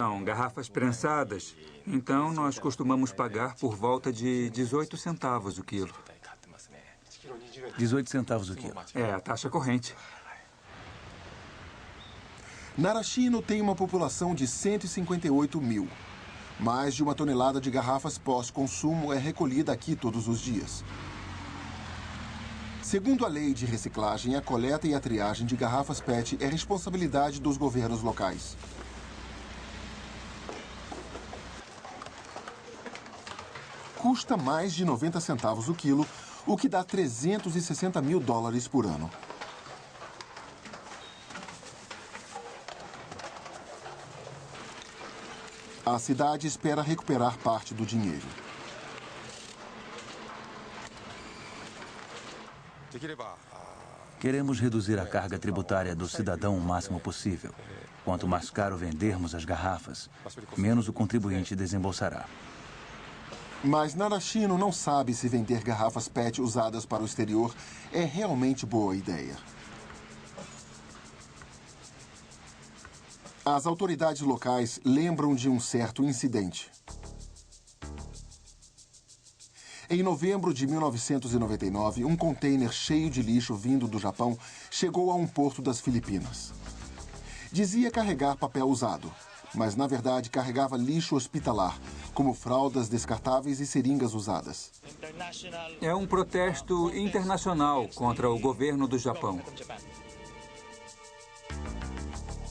São garrafas prensadas, então nós costumamos pagar por volta de 18 centavos o quilo. 18 centavos o quilo. É a taxa corrente. Narashino tem uma população de 158 mil. Mais de 1 tonelada de garrafas pós-consumo é recolhida aqui todos os dias. Segundo a lei de reciclagem, a coleta e a triagem de garrafas PET é responsabilidade dos governos locais. Custa mais de 90 centavos o quilo, o que dá 360 mil dólares por ano. A cidade espera recuperar parte do dinheiro. Queremos reduzir a carga tributária do cidadão o máximo possível. Quanto mais caro vendermos as garrafas, menos o contribuinte desembolsará. Mas Narashino não sabe se vender garrafas PET usadas para o exterior é realmente boa ideia. As autoridades locais lembram de um certo incidente. Em novembro de 1999, um container cheio de lixo vindo do Japão chegou a um porto das Filipinas. Dizia carregar papel usado, mas na verdade carregava lixo hospitalar, como fraldas descartáveis e seringas usadas. É um protesto internacional contra o governo do Japão.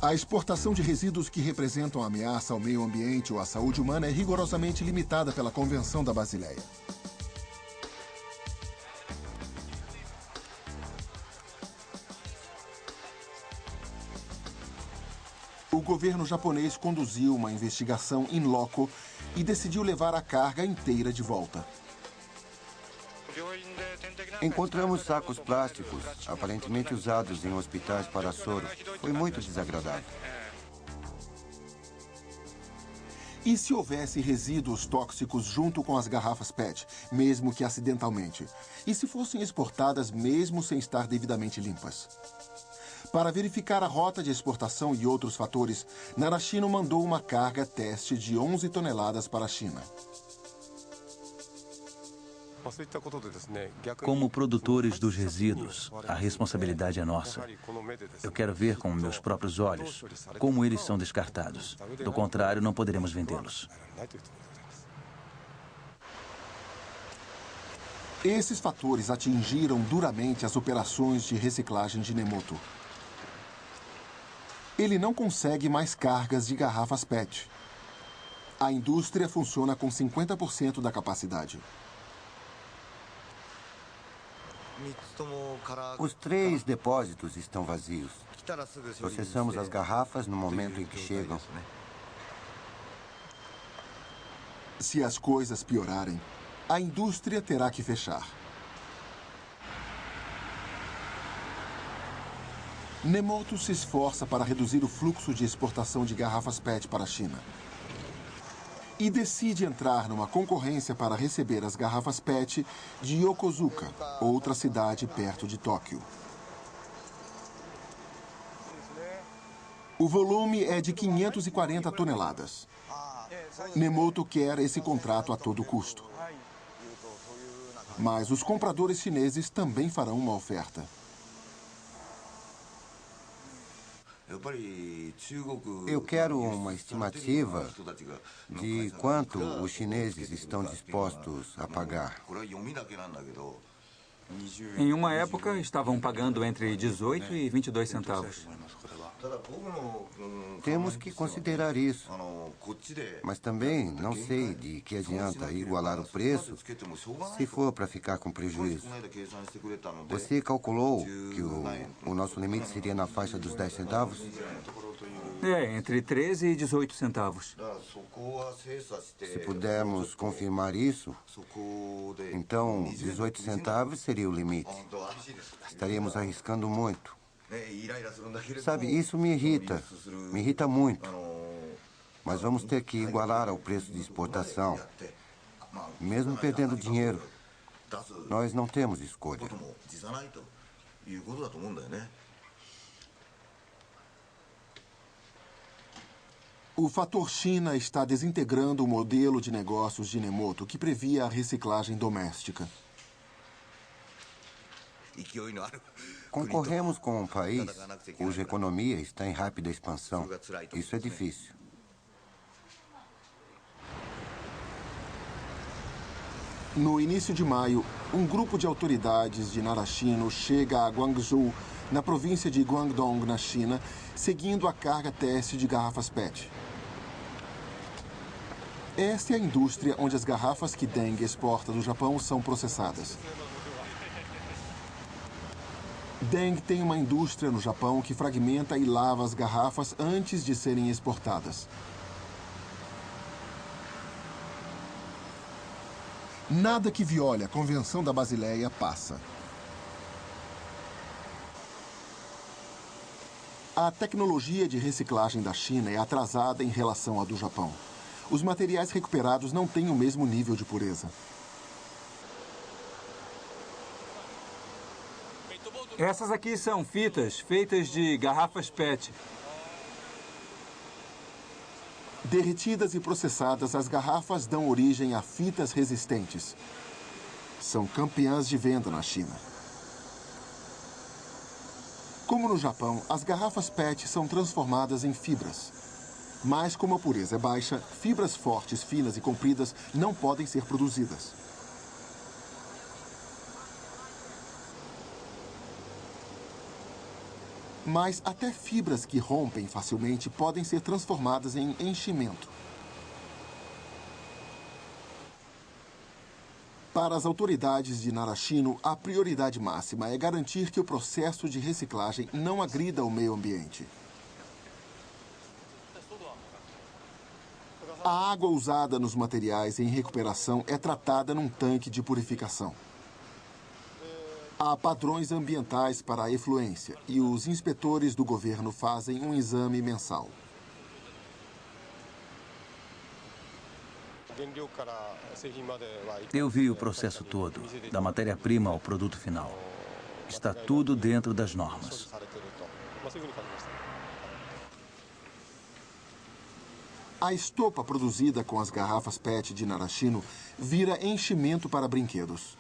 A exportação de resíduos que representam ameaça ao meio ambiente ou à saúde humana é rigorosamente limitada pela Convenção da Basileia. O governo japonês conduziu uma investigação in loco e decidiu levar a carga inteira de volta. Encontramos sacos plásticos, aparentemente usados em hospitais para soro. Foi muito desagradável. E se houvesse resíduos tóxicos junto com as garrafas PET, mesmo que acidentalmente? E se fossem exportadas mesmo sem estar devidamente limpas? Para verificar a rota de exportação e outros fatores, Narashino mandou uma carga teste de 11 toneladas para a China. Como produtores dos resíduos, a responsabilidade é nossa. Eu quero ver com meus próprios olhos como eles são descartados. Do contrário, não poderemos vendê-los. Esses fatores atingiram duramente as operações de reciclagem de Nemoto. Ele não consegue mais cargas de garrafas PET. A indústria funciona com 50% da capacidade. Os 3 depósitos estão vazios. Processamos as garrafas no momento em que chegam. Se as coisas piorarem, a indústria terá que fechar. Nemoto se esforça para reduzir o fluxo de exportação de garrafas PET para a China. E decide entrar numa concorrência para receber as garrafas PET de Yokosuka, outra cidade perto de Tóquio. O volume é de 540 toneladas. Nemoto quer esse contrato a todo custo. Mas os compradores chineses também farão uma oferta. Eu quero uma estimativa de quanto os chineses estão dispostos a pagar. Em uma época, estavam pagando entre 18 e 22 centavos. Temos que considerar isso. Mas também não sei de que adianta igualar o preço se for para ficar com prejuízo. Você calculou que o nosso limite seria na faixa dos 10 centavos? É, entre 13 e 18 centavos. Se pudermos confirmar isso, então 18 centavos seria o limite. Estaríamos arriscando muito. Sabe, isso me irrita muito. Mas vamos ter que igualar ao preço de exportação. Mesmo perdendo dinheiro, nós não temos escolha. O fator China está desintegrando o modelo de negócios de Nemoto, que previa a reciclagem doméstica. Concorremos com um país cuja economia está em rápida expansão. Isso é difícil. No início de maio, um grupo de autoridades de Narashino chega a Guangzhou, na província de Guangdong, na China, seguindo a carga teste de garrafas PET. Esta é a indústria onde as garrafas que Deng exporta do Japão são processadas. Deng tem uma indústria no Japão que fragmenta e lava as garrafas antes de serem exportadas. Nada que viole a Convenção da Basileia passa. A tecnologia de reciclagem da China é atrasada em relação à do Japão. Os materiais recuperados não têm o mesmo nível de pureza. Essas aqui são fitas feitas de garrafas PET. Derretidas e processadas, as garrafas dão origem a fitas resistentes. São campeãs de venda na China. Como no Japão, as garrafas PET são transformadas em fibras. Mas como a pureza é baixa, fibras fortes, finas e compridas não podem ser produzidas. Mas até fibras que rompem facilmente podem ser transformadas em enchimento. Para as autoridades de Narashino, a prioridade máxima é garantir que o processo de reciclagem não agrida o meio ambiente. A água usada nos materiais em recuperação é tratada num tanque de purificação. Há padrões ambientais para a efluência e os inspetores do governo fazem um exame mensal. Eu vi o processo todo, da matéria-prima ao produto final. Está tudo dentro das normas. A estopa produzida com as garrafas PET de Narashino vira enchimento para brinquedos.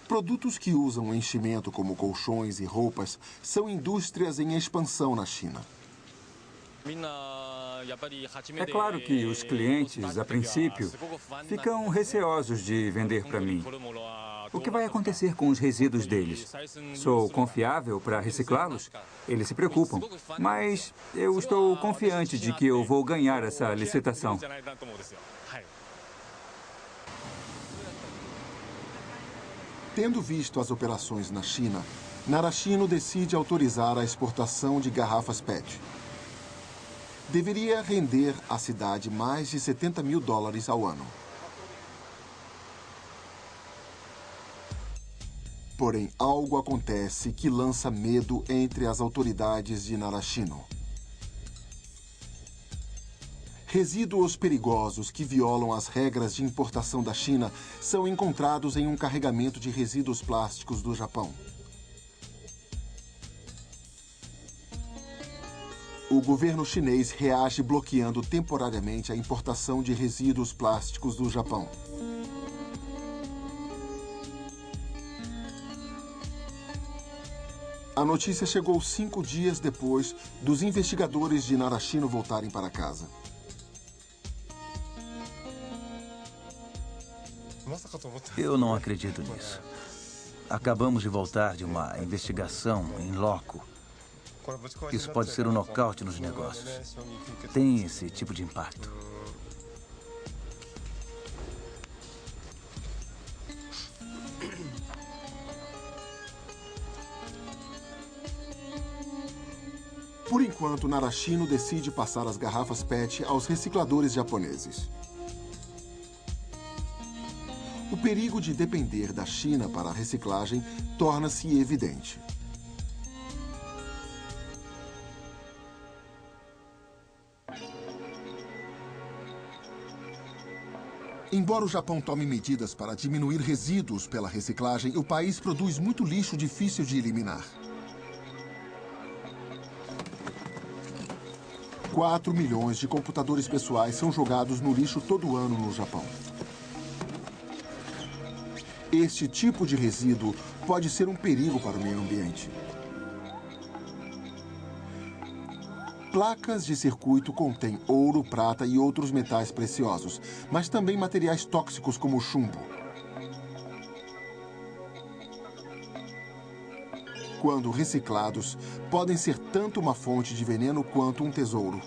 Produtos que usam enchimento como colchões e roupas são indústrias em expansão na China. É claro que os clientes, a princípio, ficam receosos de vender para mim. O que vai acontecer com os resíduos deles? Sou confiável para reciclá-los? Eles se preocupam. Mas eu estou confiante de que eu vou ganhar essa licitação. Tendo visto as operações na China, Narashino decide autorizar a exportação de garrafas PET. Deveria render à cidade mais de $70 mil ao ano. Porém, algo acontece que lança medo entre as autoridades de Narashino. Resíduos perigosos que violam as regras de importação da China são encontrados em um carregamento de resíduos plásticos do Japão. O governo chinês reage bloqueando temporariamente a importação de resíduos plásticos do Japão. A notícia chegou 5 dias depois dos investigadores de Narashino voltarem para casa. Eu não acredito nisso. Acabamos de voltar de uma investigação em loco. Isso pode ser um nocaute nos negócios. Tem esse tipo de impacto. Por enquanto, Narashino decide passar as garrafas PET aos recicladores japoneses. O perigo de depender da China para a reciclagem torna-se evidente. Embora o Japão tome medidas para diminuir resíduos pela reciclagem, o país produz muito lixo difícil de eliminar. 4 milhões de computadores pessoais são jogados no lixo todo ano no Japão. Este tipo de resíduo pode ser um perigo para o meio ambiente. Placas de circuito contêm ouro, prata e outros metais preciosos, mas também materiais tóxicos como chumbo. Quando reciclados, podem ser tanto uma fonte de veneno quanto um tesouro.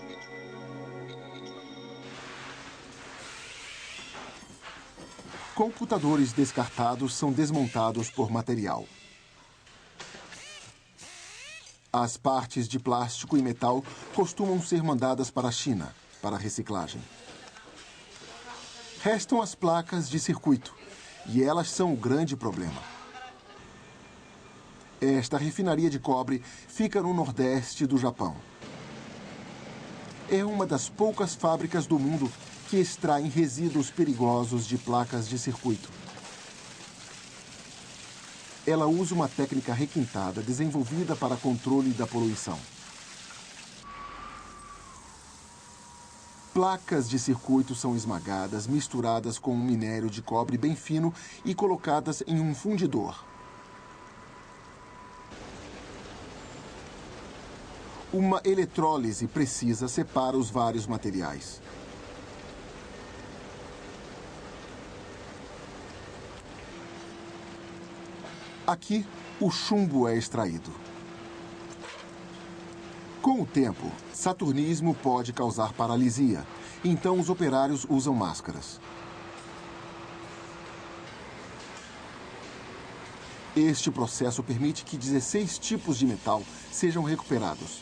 Computadores descartados são desmontados por material. As partes de plástico e metal costumam ser mandadas para a China, para reciclagem. Restam as placas de circuito, e elas são o grande problema. Esta refinaria de cobre fica no nordeste do Japão. É uma das poucas fábricas do mundo que extraem resíduos perigosos de placas de circuito. Ela usa uma técnica requintada desenvolvida para controle da poluição. Placas de circuito são esmagadas, misturadas com um minério de cobre bem fino e colocadas em um fundidor. Uma eletrólise precisa separa os vários materiais. Aqui, o chumbo é extraído. Com o tempo, saturnismo pode causar paralisia, então os operários usam máscaras. Este processo permite que 16 tipos de metal sejam recuperados.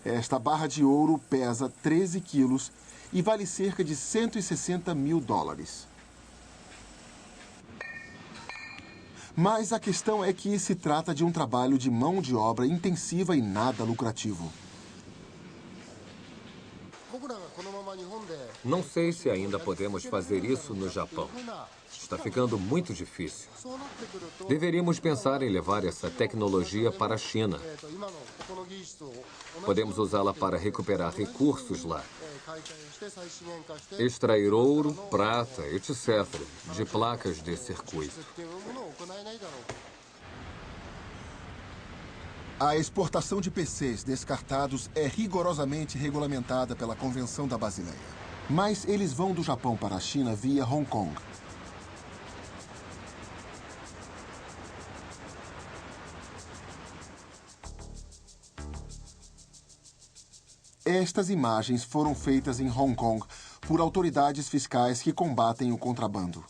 Esta barra de ouro pesa 13 quilos e vale cerca de 160 mil dólares. Mas a questão é que se trata de um trabalho de mão de obra intensiva e nada lucrativo. Não sei se ainda podemos fazer isso no Japão. Está ficando muito difícil. Deveríamos pensar em levar essa tecnologia para a China. Podemos usá-la para recuperar recursos lá. Extrair ouro, prata, etc., de placas de circuito. A exportação de PCs descartados é rigorosamente regulamentada pela Convenção da Basileia. Mas eles vão do Japão para a China via Hong Kong. Estas imagens foram feitas em Hong Kong por autoridades fiscais que combatem o contrabando.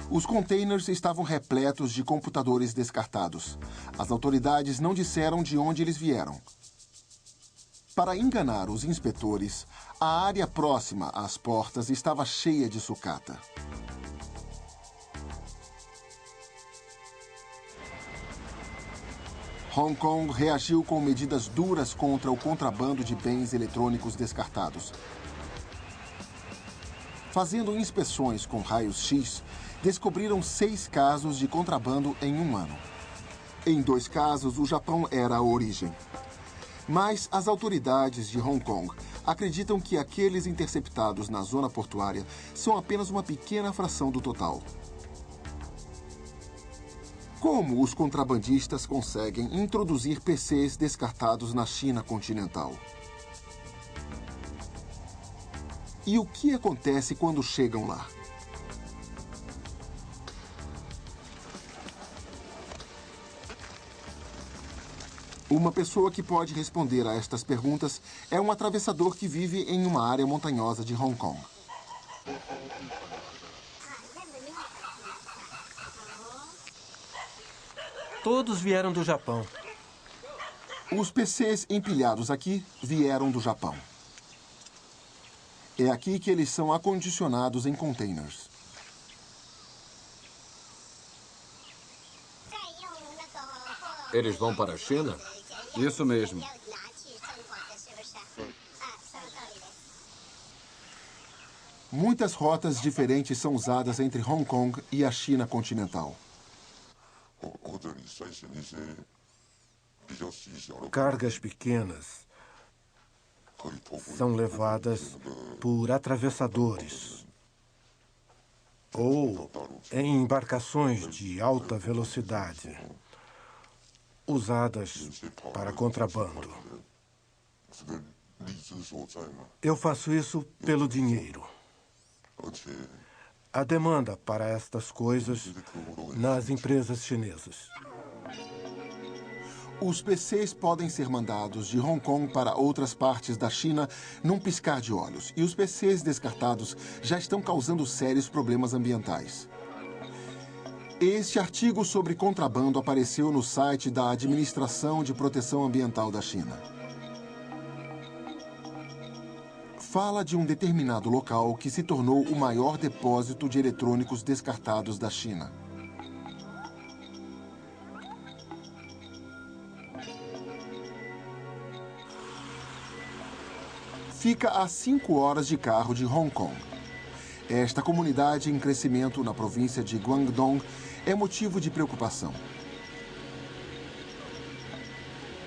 Os containers estavam repletos de computadores descartados. As autoridades não disseram de onde eles vieram. Para enganar os inspetores, a área próxima às portas estava cheia de sucata. Hong Kong reagiu com medidas duras contra o contrabando de bens eletrônicos descartados. Fazendo inspeções com raios-x, descobriram 6 casos de contrabando em um ano. Em 2 casos, o Japão era a origem. Mas as autoridades de Hong Kong acreditam que aqueles interceptados na zona portuária são apenas uma pequena fração do total. Como os contrabandistas conseguem introduzir PCs descartados na China continental? E o que acontece quando chegam lá? Uma pessoa que pode responder a estas perguntas é um atravessador que vive em uma área montanhosa de Hong Kong. Todos vieram do Japão. Os PCs empilhados aqui vieram do Japão. É aqui que eles são acondicionados em containers. Eles vão para a China? Isso mesmo. Muitas rotas diferentes são usadas entre Hong Kong e a China continental. Cargas pequenas são levadas por atravessadores ou em embarcações de alta velocidade, usadas para contrabando. Eu faço isso pelo dinheiro. A demanda para estas coisas nas empresas chinesas. Os PCs podem ser mandados de Hong Kong para outras partes da China num piscar de olhos. E os PCs descartados já estão causando sérios problemas ambientais. Este artigo sobre contrabando apareceu no site da Administração de Proteção Ambiental da China. Fala de um determinado local que se tornou o maior depósito de eletrônicos descartados da China. Fica a 5 horas de carro de Hong Kong. Esta comunidade em crescimento na província de Guangdong é motivo de preocupação.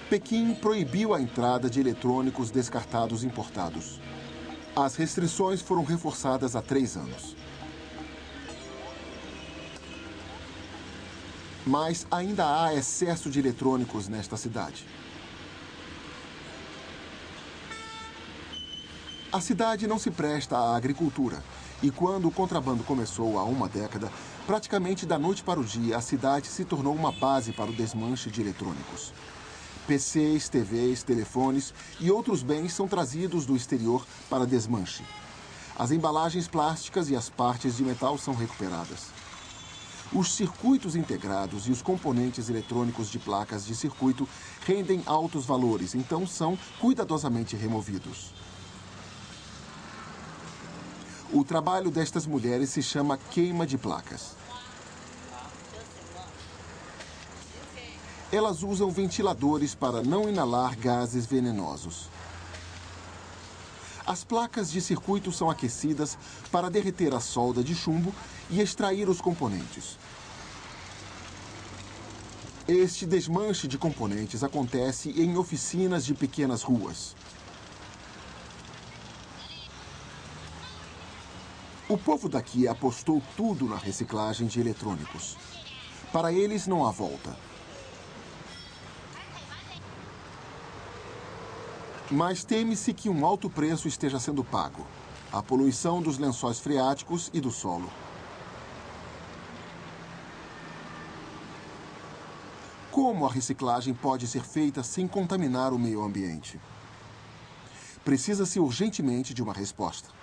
Pequim proibiu a entrada de eletrônicos descartados importados. As restrições foram reforçadas há 3 anos. Mas ainda há excesso de eletrônicos nesta cidade. A cidade não se presta à agricultura. E quando o contrabando começou há uma década, praticamente da noite para o dia, a cidade se tornou uma base para o desmanche de eletrônicos. PCs, TVs, telefones e outros bens são trazidos do exterior para desmanche. As embalagens plásticas e as partes de metal são recuperadas. Os circuitos integrados e os componentes eletrônicos de placas de circuito rendem altos valores, então são cuidadosamente removidos. O trabalho destas mulheres se chama queima de placas. Elas usam ventiladores para não inalar gases venenosos. As placas de circuito são aquecidas para derreter a solda de chumbo e extrair os componentes. Este desmanche de componentes acontece em oficinas de pequenas ruas. O povo daqui apostou tudo na reciclagem de eletrônicos. Para eles não há volta. Mas teme-se que um alto preço esteja sendo pago. A poluição dos lençóis freáticos e do solo. Como a reciclagem pode ser feita sem contaminar o meio ambiente? Precisa-se urgentemente de uma resposta.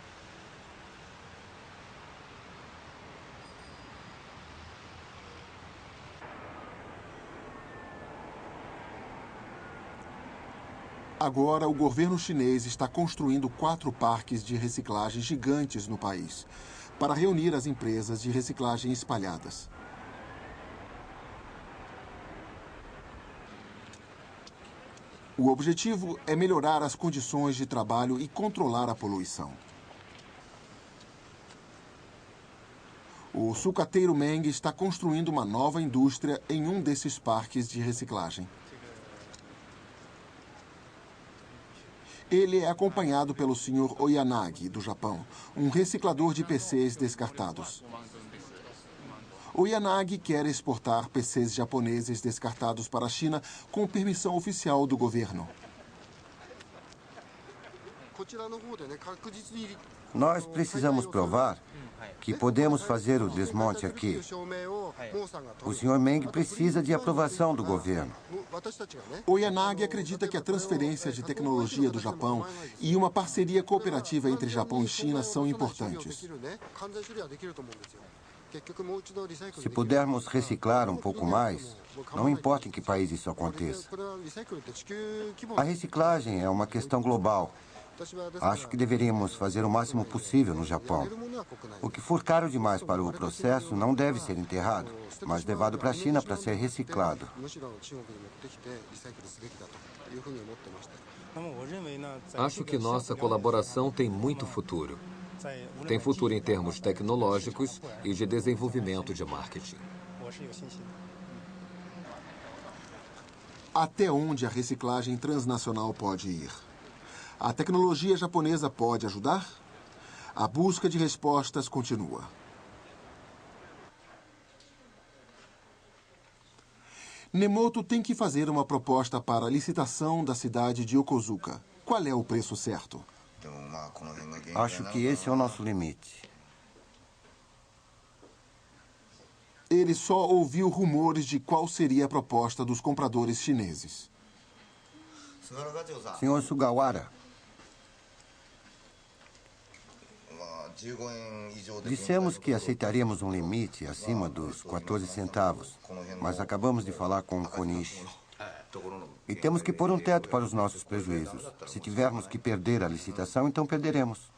Agora, o governo chinês está construindo 4 parques de reciclagem gigantes no país, para reunir as empresas de reciclagem espalhadas. O objetivo é melhorar as condições de trabalho e controlar a poluição. O sucateiro Meng está construindo uma nova indústria em um desses parques de reciclagem. Ele é acompanhado pelo Sr. Oyanagi, do Japão, um reciclador de PCs descartados. Oyanagi quer exportar PCs japoneses descartados para a China com permissão oficial do governo. Nós precisamos provar que podemos fazer o desmonte aqui. O Sr. Meng precisa de aprovação do governo. Oyanagi acredita que a transferência de tecnologia do Japão e uma parceria cooperativa entre Japão e China são importantes. Se pudermos reciclar um pouco mais, não importa em que país isso aconteça. A reciclagem é uma questão global. Acho que deveríamos fazer o máximo possível no Japão. O que for caro demais para o processo não deve ser enterrado, mas levado para a China para ser reciclado. Acho que nossa colaboração tem muito futuro. Tem futuro em termos tecnológicos e de desenvolvimento de marketing. Até onde a reciclagem transnacional pode ir? A tecnologia japonesa pode ajudar? A busca de respostas continua. Nemoto tem que fazer uma proposta para a licitação da cidade de Yokozuka. Qual é o preço certo? Acho que esse é o nosso limite. Ele só ouviu rumores de qual seria a proposta dos compradores chineses. Senhor Sugawara, dissemos que aceitaríamos um limite acima dos 14 centavos, mas acabamos de falar com o Konishi. E temos que pôr um teto para os nossos prejuízos. Se tivermos que perder a licitação, então perderemos.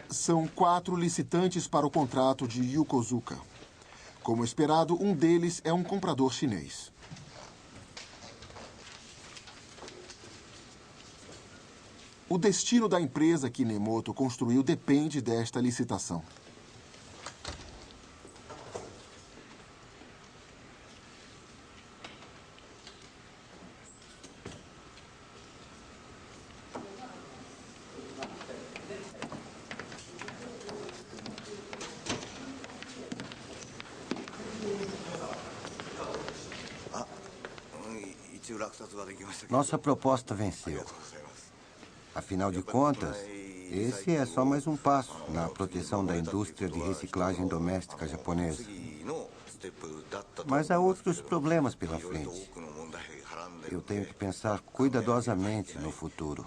São 4 licitantes para o contrato de Yokozuka. Como esperado, um deles é um comprador chinês. O destino da empresa que Nemoto construiu depende desta licitação. Nossa proposta venceu. Afinal de contas, esse é só mais um passo na proteção da indústria de reciclagem doméstica japonesa. Mas há outros problemas pela frente. Eu tenho que pensar cuidadosamente no futuro.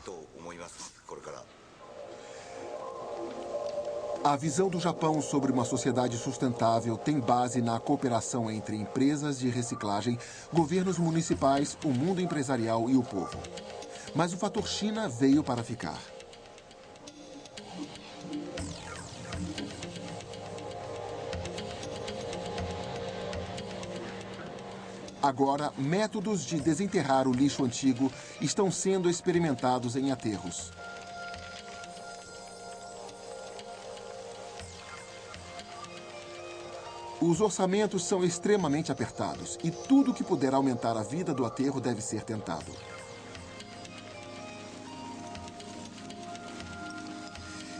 A visão do Japão sobre uma sociedade sustentável tem base na cooperação entre empresas de reciclagem, governos municipais, o mundo empresarial e o povo. Mas o fator China veio para ficar. Agora, métodos de desenterrar o lixo antigo estão sendo experimentados em aterros. Os orçamentos são extremamente apertados e tudo que puder aumentar a vida do aterro deve ser tentado.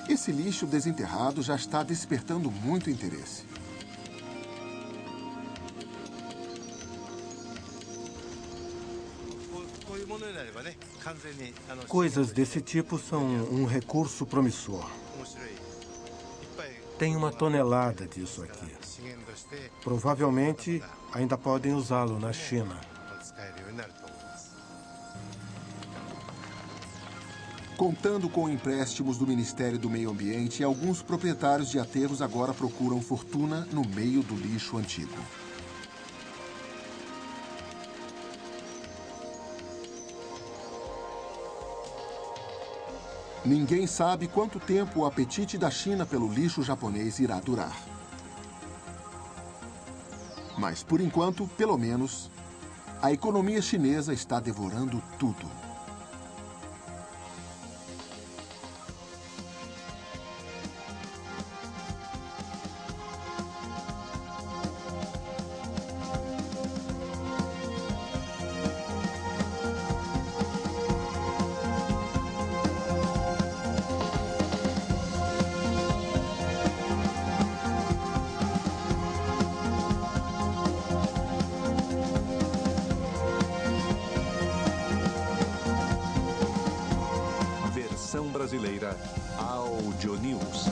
Esse lixo desenterrado já está despertando muito interesse. Coisas desse tipo são um recurso promissor. Tem 1 tonelada disso aqui. Provavelmente ainda podem usá-lo na China. Contando com empréstimos do Ministério do Meio Ambiente, alguns proprietários de aterros agora procuram fortuna no meio do lixo antigo. Ninguém sabe quanto tempo o apetite da China pelo lixo japonês irá durar. Mas, por enquanto, pelo menos, a economia chinesa está devorando tudo. Brasileira Audio News.